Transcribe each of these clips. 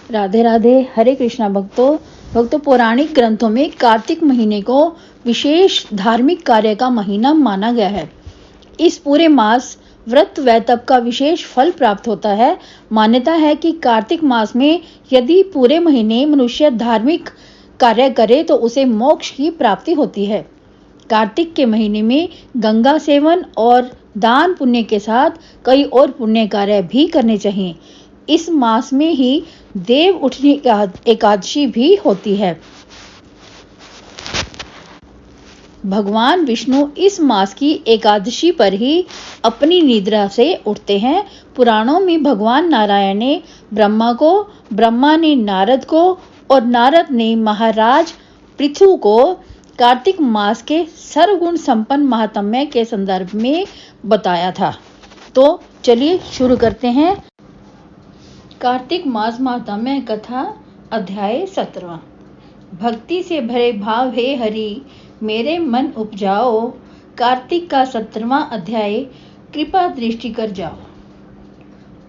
राधे राधे। हरे कृष्णा भक्तों पौराणिक ग्रंथों में कार्तिक महीने को विशेष धार्मिक कार्य का महीना माना गया है। इस पूरे मास व्रत व तप का विशेष फल प्राप्त होता है। मान्यता है कि कार्तिक मास में यदि पूरे महीने मनुष्य धार्मिक कार्य करे तो उसे मोक्ष की प्राप्ति होती है। कार्तिक के महीने में गंगा सेवन और दान पुण्य के साथ कई और पुण्य कार्य भी करने चाहिए। इस मास में ही देव उठनी एकादशी भी होती है। भगवान विष्णु इस मास की एकादशी पर ही अपनी निद्रा से उठते हैं। पुराणों में भगवान नारायण ने ब्रह्मा को, ब्रह्मा ने नारद को और नारद ने महाराज पृथु को कार्तिक मास के सर्वगुण संपन्न महात्म्य के संदर्भ में बताया था। तो चलिए शुरू करते हैं। कार्तिक मास महात्म्य कथा अध्याय 17। भक्ति से भरे भाव हे हरि मेरे मन उपजाओ। कार्तिक का 17वां अध्याय कृपा दृष्टि कर जाओ।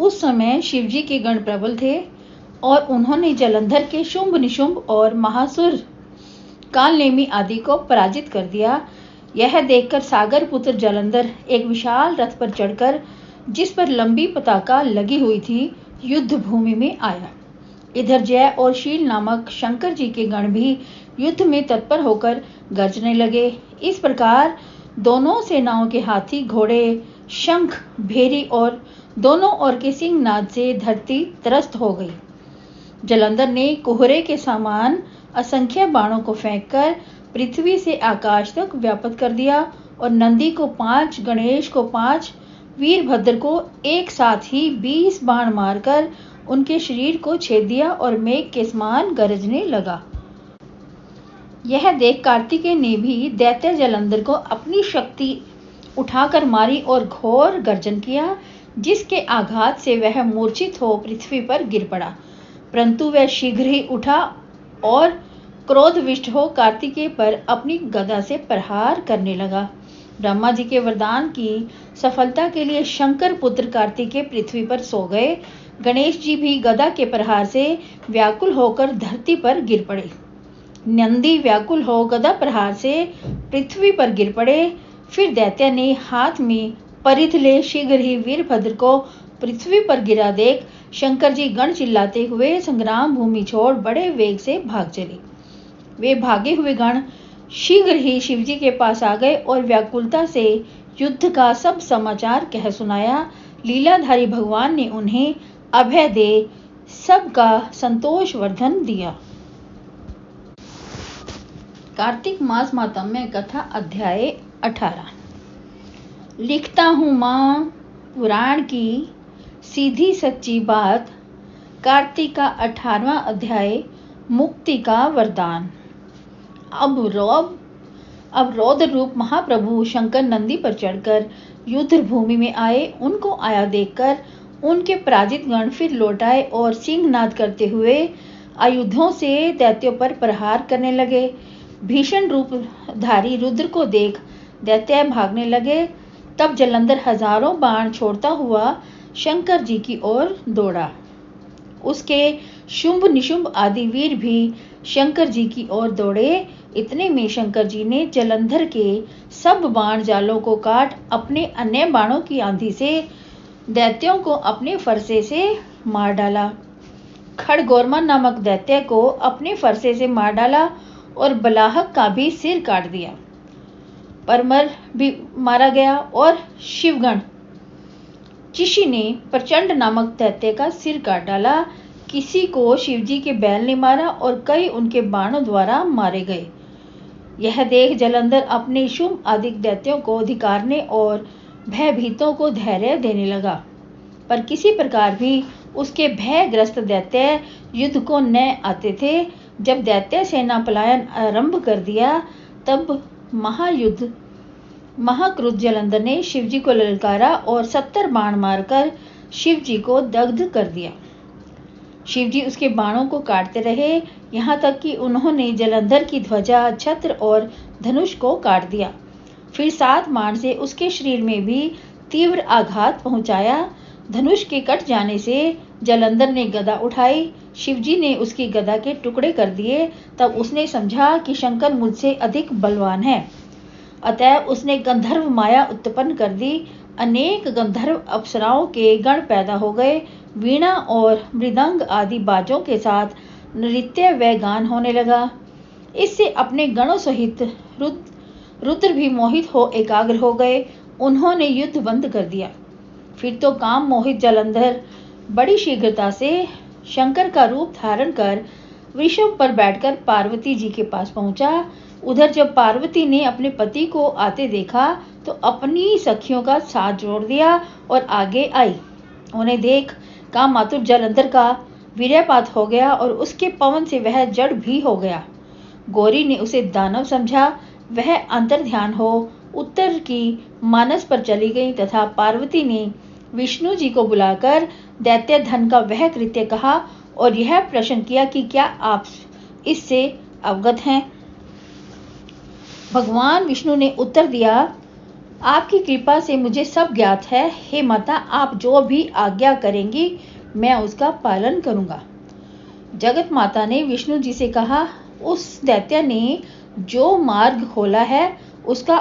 उस समय शिवजी के गण प्रबल थे और उन्होंने जलंधर के शुंभ निशुंभ और महासुर कालनेमी आदि को पराजित कर दिया। यह देखकर सागर पुत्र जलंधर एक विशाल रथ पर चढ़कर, जिस पर लंबी पताका लगी हुई थी, युद्ध भूमि में आया। इधर जय और शील नामक शंकर जी के गण भी युद्ध में तत्पर होकर गरजने लगे। इस प्रकार दोनों सेनाओं के हाथी, घोड़े, शंख, भेरी और दोनों ओर के सिंहनाद से धरती त्रस्त हो गई। जलंधर ने कोहरे के समान असंख्य बाणों को फेंककर पृथ्वी से आकाश तक व्याप्त कर दिया और नंदी को 5, गणेश को 5, वीरभद्र को एक साथ ही 20 बाण मारकर उनके शरीर को छेद दिया और मेघ के समान गरजने लगा। यह देख कार्तिकेय ने भी दैत्य जलंधर को अपनी शक्ति उठाकर मारी और घोर गर्जन किया, जिसके आघात से वह मूर्छित हो पृथ्वी पर गिर पड़ा। परंतु वह शीघ्र ही उठा और क्रोधविष्ट हो कार्तिकेय पर अपनी गदा से प्रहार करने लगा। ब्रह्मा जी के वरदान की सफलता के लिए शंकर पुत्र कार्तिकेय पृथ्वी पर सो गए। गणेश जी भी गदा के प्रहार से व्याकुल होकर धरती पर गिर पड़े। नंदी व्याकुल हो गदा प्रहार से पृथ्वी पर गिर पड़े। फिर दैत्य ने हाथ में परिध ले शीघ्र ही वीरभद्र को पृथ्वी पर गिरा देख शंकर जी गण चिल्लाते हुए संग्राम भूमि छोड़ बड़े वेग से भाग चले। वे भागे हुए गण शीघ्र ही शिवजी के पास आ गए और व्याकुलता से युद्ध का सब समाचार कह सुनाया। लीलाधारी भगवान ने उन्हें अभय दे सबका संतोष वर्धन दिया। कार्तिक मास महात्म्य कथा अध्याय 18। लिखता हूँ माँ पुराण की सीधी सच्ची बात। कार्तिक का 18वां अध्याय मुक्ति का वरदान। अब रौद्र रूप महाप्रभु शंकर नंदी पर चढ़कर युद्ध भूमि में आए। उनको आया देखकर उनके पराजित गण फिर लौट आए और सिंहनाद करते हुए आयुधों से दैत्यों पर प्रहार करने लगे। भीषण रूपधारी रुद्र को देख दैत्य भागने लगे। तब जलंधर हजारों बाण छोड़ता हुआ शंकर जी की ओर दौड़ा। उसके शुंभ निशुंभ आदि वीर भी शंकर जी की ओर दौड़े। इतने में शंकर जी ने जलंधर के सब बाण जालों को काट अपने अन्य बाणों की आंधी से दैत्यों को अपने फरसे से मार डाला। खड़गोरमा नामक दैत्य को अपने फरसे से मार डाला और बलाहक का भी सिर काट दिया। परमर भी मारा गया और शिवगण चिशी ने प्रचंड नामक दैत्य का सिर काट डाला। किसी को शिवजी के बैल ने मारा और कई उनके बाणों द्वारा मारे गए। यह देख जलंधर अपने शुंभ आदि दैत्यों को धिक्कारने और भयभीतों को धैर्य देने लगा, पर किसी प्रकार भी उसके भयग्रस्त दैत्य युद्ध को न आते थे। जब दैत्य सेना पलायन आरंभ कर दिया, तब महाक्रुद्ध जलंधर ने शिवजी को ललकारा और 70 बाण मारकर शिवजी को दग्ध कर दिया। शिवजी उसके बाणों को काटते रहे, यहाँ तक कि उन्होंने जलंधर की ध्वजा, छत्र और धनुष को काट दिया। फिर 7 बाण से उसके शरीर में भी तीव्र आघात पहुंचाया। धनुष के कट जाने से जलंधर ने गदा उठाई। शिवजी ने उसकी गदा के टुकड़े कर दिए। तब उसने समझा कि शंकर मुझसे अधिक बलवान है। अतः उसने गंधर्व माया उत्पन्न कर दी। अनेक गंधर्व अप्सराओं के गण पैदा हो गए। वीणा और मृदंग आदि बाजों के साथ नृत्य व गान होने लगा। इससे अपने गणों सहित रुद्र भी मोहित हो एकाग्र हो गए। उन्होंने युद्ध बंद कर दिया। फिर तो काम मोहित जलंधर बड़ी शीघ्रता से शंकर का रूप धारण कर वृषभ पर बैठकर पार्वती जी के पास पहुंचा। उधर जब पार्वती ने अपने पति को आते देखा तो अपनी सखियों का साथ जोड़ दिया और आगे आई। उन्हें देख काम मातुर जलंधर का वीर्यपात हो गया और उसके पवन से वह जड़ भी हो गया। गौरी ने उसे दानव समझा। वह अंतर्ध्यान हो उत्तर की मानस पर चली गई तथा पार्वती ने विष्णु जी को बुलाकर दैत्य धन का वह कृत्य कहा और यह प्रश्न किया कि क्या आप इससे अवगत हैं। भगवान विष्णु ने उत्तर दिया, आपकी कृपा से मुझे सब ज्ञात है। हे माता, आप जो भी आज्ञा करेंगी मैं उसका पालन करूंगा। जगत माता ने विष्णु जी से कहा, उस दैत्य ने जो मार्ग खोला है उसका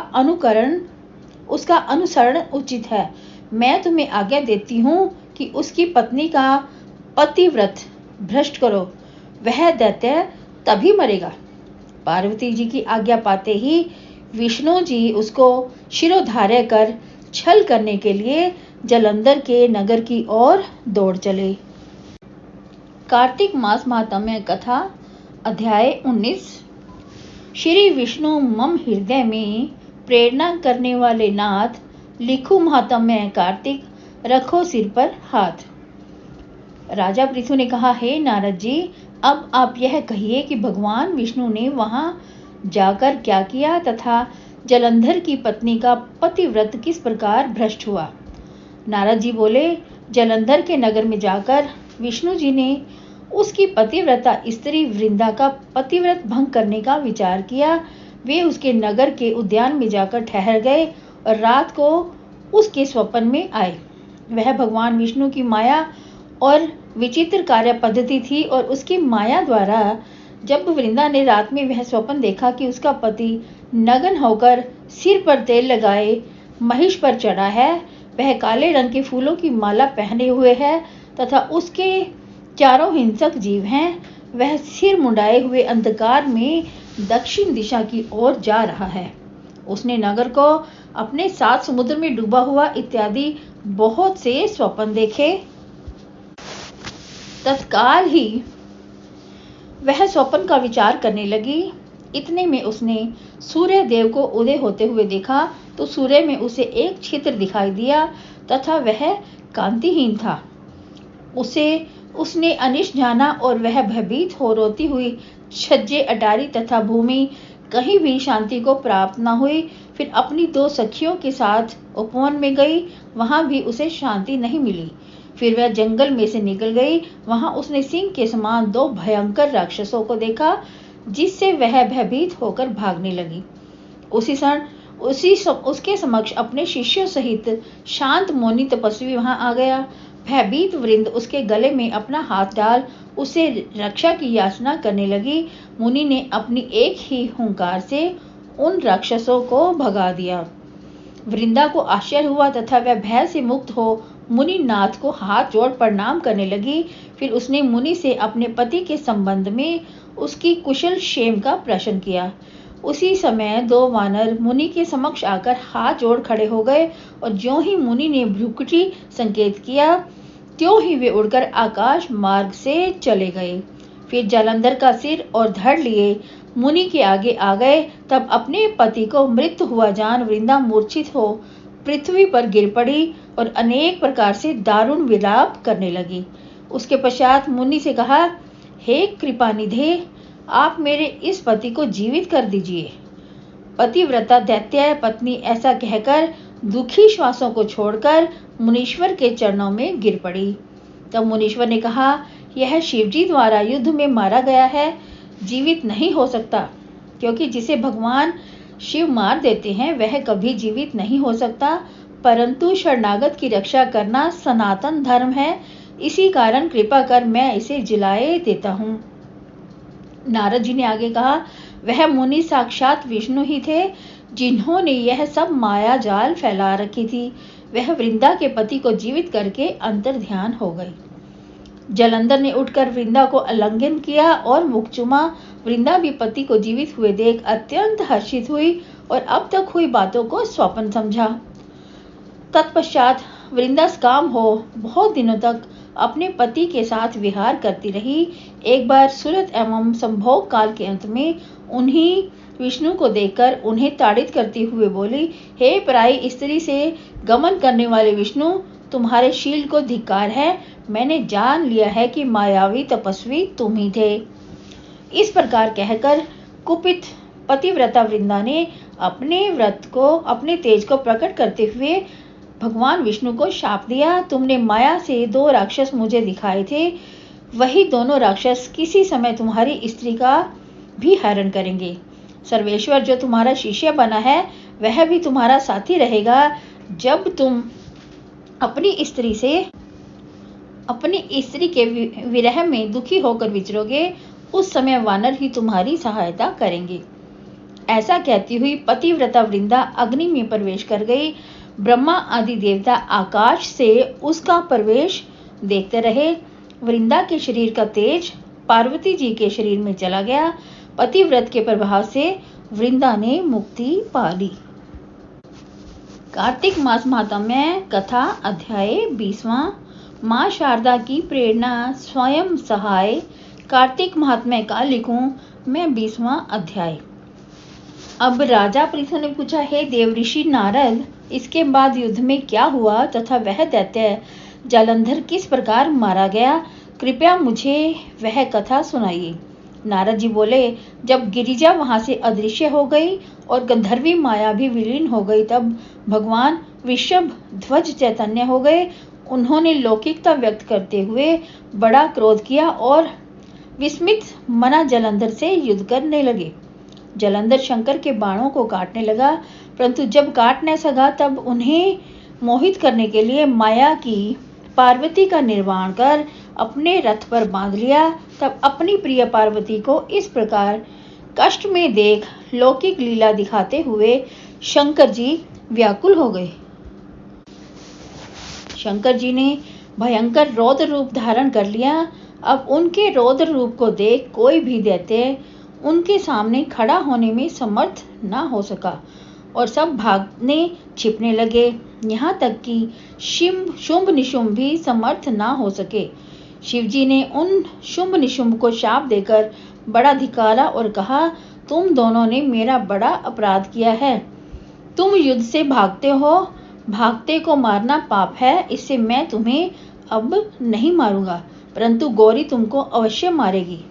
अनुसरण उचित है। मैं तुम्हें आज्ञा देती हूँ कि उसकी पत्नी का पतिव्रत भ्रष्ट करो। वह दैत्य तभी मरेगा। पार्वती जी की आज्ञा पाते ही विष्णु जी उसको शिरोधार्य कर छल करने के लिए जलंधर के नगर की ओर दौड़ चले। कार्तिक मास महात्म्य कथा अध्याय 19। श्री विष्णु मम हृदय में प्रेरणा करने वाले नाथ, लिखू महात्म्य कार्तिक, रखो सिर पर हाथ। राजा पृथु ने कहा, हे नारद जी, अब आप यह कहिए कि भगवान विष्णु ने वहां जाकर क्या किया तथा जलंधर की पत्नी का पतिव्रत किस प्रकार भ्रष्ट हुआ। नारद जी बोले, जलंधर के नगर में जाकर विष्णु जी ने उसकी पतिव्रता स्त्री वृंदा का पतिव्रत भंग करने का विचार किया। वे उसके नगर के उद्यान में जाकर ठहर गए और रात को उसके स्वप्न में आए। वह भगवान विष्णु की माया और विचित्र कार्य पद्धति थी और उसकी माया द्वारा जब वृंदा ने रात में वह स्वप्न देखा कि उसका पति नग्न होकर सिर पर तेल लगाए महिष पर चढ़ा है, वह काले रंग के फूलों की माला पहने हुए है तथा उसके चारों हिंसक जीव हैं, वह सिर मुंडाए हुए अंधकार में दक्षिण दिशा की ओर जा रहा है। उसने नगर को अपने 7 समुद्र में डूबा हुआ इत्यादि बहुत से स्वप्न देखे। तत्काल ही वह स्वप्न का विचार करने लगी। इतने में उसने सूर्य देव को उदय होते हुए देखा तो सूर्य में उसे एक छिद्र दिखाई दिया तथा वह कांतिहीन था। उसने अनिष्ट जाना और वह भयभीत हो रोती हुई छज्जे, अटारी तथा भूमि कहीं भी शांति को प्राप्त न हुई। फिर अपनी 2 सखियों के साथ उपवन में गई, वहां भी उसे शांति नहीं मिली। फिर वह जंगल में से निकल गई। वहां उसने सिंह के समान 2 भयंकर राक्षसों को देखा, जिससे वह भयभीत होकर भागने लगी। उसी क्षण उसके समक्ष अपने शिष्यों सहित शांत मौनी तपस्वी वहां आ गया। भयभीत वृंद उसके गले में अपना हाथ डाल उसे रक्षा की याचना करने लगी। मुनि ने अपनी एक ही हुंकार से उन राक्षसों को भगा दिया। वृंदा को आश्चर्य हुआ तथा वह भय से मुक्त हो मुनि नाथ को हाथ जोड़ प्रणाम करने लगी। फिर उसने मुनि से अपने पति के संबंध में उसकी कुशल क्षेम का प्रश्न किया। उसी समय 2 वानर मुनि के समक्ष आकर हाथ जोड़ खड़े हो गए और ज्यों ही मुनि ने भ्रुकुटी संकेत किया त्यों ही वे उड़कर आकाश मार्ग से चले गए। फिर जलंधर का सिर और धड़ लिए मुनि के आगे आ गए। तब अपने पति को मृत हुआ जान वृंदा मूर्छित हो पृथ्वी पर गिर पड़ी और अनेक प्रकार से दारुण विलाप करने लगी। उसके पश्चात मुनि से कहा, हे कृपानिधे, आप मेरे इस पति को जीवित कर दीजिए। पतिव्रता दैत्य पत्नी ऐसा कहकर दुखी श्वासों को छोड़कर मुनीश्वर के चरणों में गिर पड़ी। तब मुनीश्वर ने कहा, यह शिवजी द्वारा युद्ध में मारा गया है, जीवित नहीं हो सकता, क्योंकि जिसे भगवान शिव मार देते हैं वह कभी जीवित नहीं हो सकता। परंतु शरणागत की रक्षा करना सनातन धर्म है। इसी कारण कृपा कर मैं इसे जिलाए देता हूँ। नारद जी ने आगे कहा, वह मुनि साक्षात विष्णु ही थे जिन्होंने यह सब माया जाल फैला रखी थी। वह वृंदा के पति को जीवित करके अंतर ध्यान हो गई। जलंधर ने उठकर वृंदा को आलिंगन किया और मुख चूमा। वृंदा भी पति को जीवित हुए देख अत्यंत हर्षित हुई और अब तक हुई बातों को स्वप्न समझा। तत्पश्चात वृंदा काम हो बहुत दिनों तक अपने पति के साथ विहार करती रही। एक बार सुरत एवं संभोग काल के अंत में उन्हीं विष्णु को देखकर उन्हें ताड़ित करते हुए बोली, हे पराई स्त्री से गमन करने वाले विष्णु, तुम्हारे शील को धिक्कार है। मैंने जान लिया है कि मायावी तपस्वी तुम ही थे। इस प्रकार कहकर कुपित पतिव्रता वृंदा ने अपने तेज को प्रकट करते हुए भगवान विष्णु को शाप दिया। तुमने माया से 2 राक्षस मुझे दिखाए थे, वही दोनों राक्षस किसी समय तुम्हारी स्त्री का भी हरण करेंगे। सर्वेश्वर जो तुम्हारा शिष्य बना है वह भी तुम्हारा साथी रहेगा। जब तुम अपनी स्त्री के विरह में दुखी होकर विचरोगे, उस समय वानर ही तुम्हारी सहायता करेंगे। ऐसा कहती हुई पतिव्रता वृंदा अग्नि में प्रवेश कर गई। ब्रह्मा आदि देवता आकाश से उसका प्रवेश देखते रहे। वृंदा के शरीर का तेज पार्वती जी के शरीर में चला गया। पतिव्रत के प्रभाव से वृंदा ने मुक्ति पा ली। कार्तिक मास महात्म्य कथा अध्याय 20वां। माँ शारदा की प्रेरणा स्वयं सहाय। कार्तिक महात्म्य का लिखूं मैं 20वां अध्याय। अब राजा पृथु ने पूछा, हे देवऋषि नारद, इसके बाद युद्ध में क्या हुआ तथा वह दैत्य जालंधर किस प्रकार मारा गया? कृपया मुझे वह कथा सुनाइए। नारद जी बोले, जब गिरिजा वहां से अदृश्य हो गई और गंधर्वी माया भी विलीन हो गई, तब भगवान वृषभ ध्वज चैतन्य हो गए। उन्होंने लौकिकता व्यक्त करते हुए बड़ा क्रोध किया और विस्मित मना जलंधर से युद्ध करने लगे। जलंधर शंकर के बाणों को काटने लगा, परंतु जब काट न सका तब उन्हें मोहित करने के लिए माया की पार्वती का निर्माण कर अपने रथ पर बांध लिया। तब अपनी प्रिय पार्वती को इस प्रकार कष्ट में देख लौकिक लीला दिखाते हुए शंकर जी व्याकुल हो गए। शंकर जी ने भयंकर रौद्र रूप धारण कर लिया। अब उनके रौद्र रूप को देख कोई भी दैत्य उनके सामने खड़ा होने में समर्थ न हो सका और सब भागने छिपने लगे। यहाँ तक कि शुंभ निशुंभ भी समर्थ न हो सके। शिवजी ने उन शुंभ निशुंभ को शाप देकर बड़ा धिक्कारा और कहा, तुम दोनों ने मेरा बड़ा अपराध किया है। तुम युद्ध से भागते हो, भागते को मारना पाप है, इससे मैं तुम्हें अब नहीं मारूंगा, परंतु गौरी तुमको अवश्य मारेगी।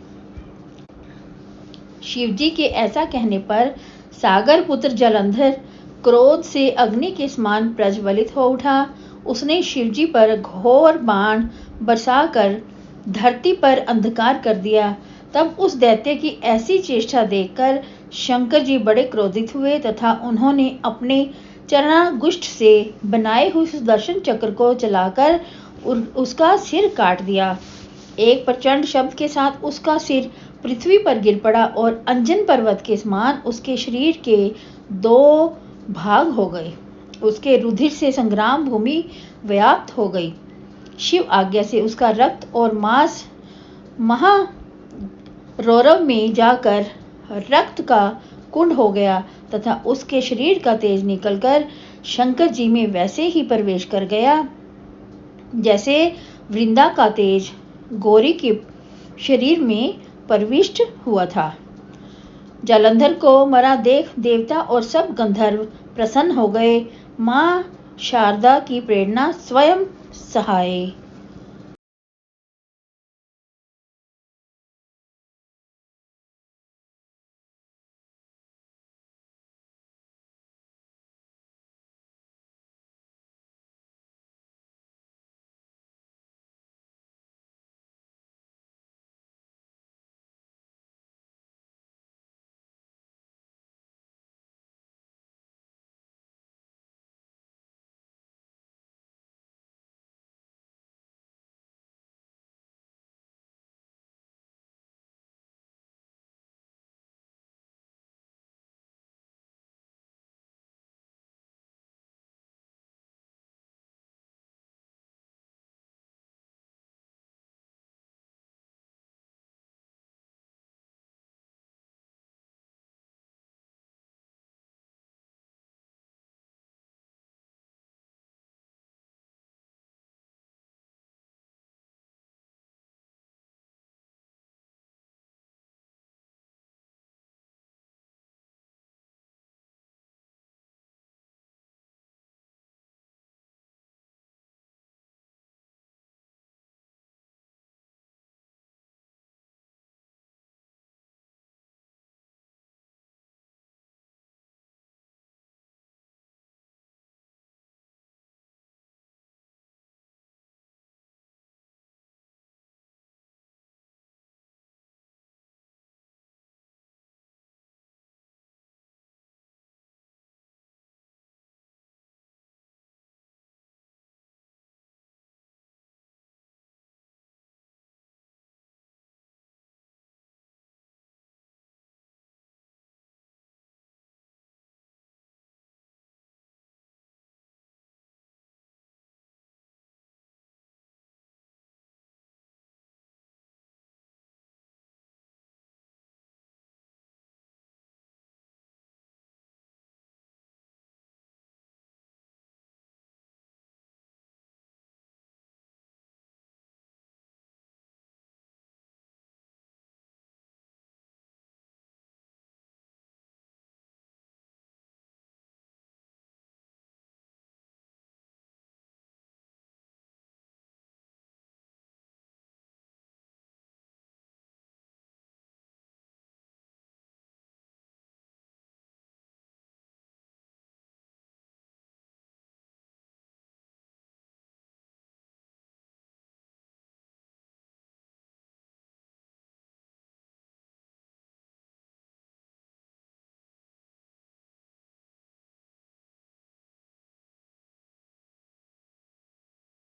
शिवजी के ऐसा कहने पर सागर पुत्र जलंधर क्रोध से अग्नि के समान प्रज्वलित हो उठा। उसने शिवजी पर घोर बाण बरसाकर धरती पर अंधकार कर दिया। तब उस दैत्य की ऐसी चेष्टा देखकर शंकर जी बड़े क्रोधित हुए तथा उन्होंने अपने चरणागुष्ठ से बनाए हुए सुदर्शन चक्र को चलाकर उसका सिर काट दिया। एक प्रचंड शब्द के साथ उसका सिर पृथ्वी पर गिर पड़ा और अंजन पर्वत के समान उसके शरीर के 2 भाग हो गए। उसके रुधिर से संग्राम भूमि व्याप्त हो गई। शिव आज्ञा से उसका रक्त और मांस महारौरव में जाकर रक्त का कुंड हो गया तथा उसके शरीर का तेज निकलकर शंकर जी में वैसे ही प्रवेश कर गया जैसे वृंदा का तेज गौरी के शरीर में प्रविष्ट हुआ था। जालंधर को मरा देख देवता और सब गंधर्व प्रसन्न हो गए। मां शारदा की प्रेरणा स्वयं सहाय।